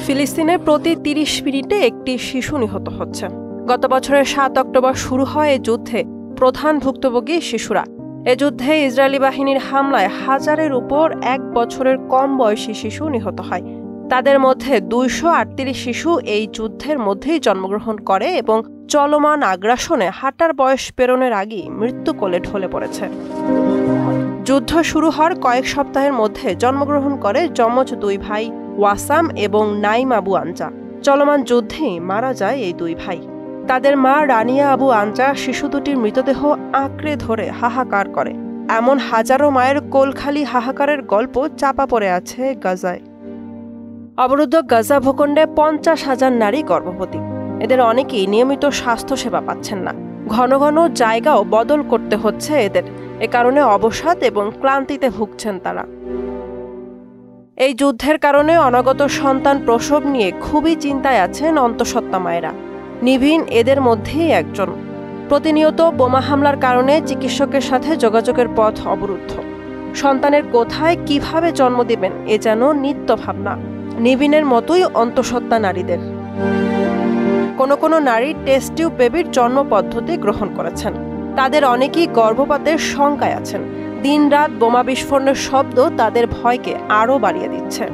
ফিলিস্তিনে প্রতি ৩০ মিনিটে একটি শিশু নিহত হচ্ছে। গত বছরের ৭ অক্টোবর শুরু হয় এই যুদ্ধে প্রধান ভুক্তভোগী শিশুরা। এ যুদ্ধে ইসরায়েলি বাহিনীর হামলায় হাজারের উপর ১ বছরের কম বয়সী শিশু নিহত হয়। তাদের মধ্যে ২৩৮ শিশু এই যুদ্ধের মধ্যেই জন্মগ্রহণ করে এবং চলমান আগ্রাসনে হাঁটার বয়স পেরোনোর আগেই মৃত্যু কোলে ঢলে পড়েছে। যুদ্ধ শুরু হওয়ার কয়েক সপ্তাহের মধ্যে জন্মগ্রহণ করে যমজ ২ ভাই ওয়াসাম এবং নাইম আবু আনজা। চলমান যুদ্ধেই মারা যায় এই ২ ভাই। তাদের মা রানিয়া আবু আনজা শিশু দুটির মৃতদেহ আঁকড়ে ধরে হাহাকার করে। এমন হাজারো মায়ের কোলখালি হাহাকারের গল্প চাপা পড়ে আছে গাজায়। অবরুদ্ধ গাজা ভূখণ্ডে ৫০,০০০ নারী গর্ভবতী। এদের অনেকেই নিয়মিত স্বাস্থ্যসেবা পাচ্ছেন না। ঘন ঘন জায়গাও বদল করতে হচ্ছে এদের। এ কারণে অবসাদ এবং ক্লান্তিতে ভুগছেন তারা। এই যুদ্ধের কারণে অনাগত সন্তান প্রসব নিয়ে খুবই চিন্তায় আছেন অন্তঃসত্ত্বা মায়েরা। নিভিন এদের মধ্যেই একজন। প্রতিনিয়ত বোমা হামলার কারণে চিকিৎসকের সাথে যোগাযোগের পথ অবরুদ্ধ। সন্তানের কোথায় কিভাবে জন্ম দেবেন এ যেন নিত্য ভাবনা। নিভিনের মতোই অন্তঃসত্ত্বা নারীদের। কোনো নারী টেস্ট টিউব বেবির জন্ম পদ্ধতি গ্রহণ করেছেন। তাদের অনেকেই গর্ভপাতের শঙ্কায় আছেন। দিনরাত বোমা বিস্ফোরণের শব্দ তাদের ভয়কে আরও বাড়িয়ে দিচ্ছে।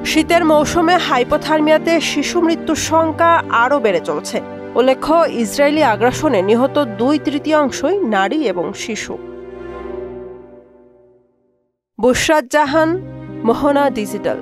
শীতের মৌসুমে হাইপোথার্মিয়াতে শিশু মৃত্যুর সংখ্যা আরও বেড়ে চলছে। উল্লেখ্য, ইসরায়েলি আগ্রাসনে নিহত ২/৩ নারী এবং শিশু। বুশরাত জাহান, মোহনা ডিজিটাল।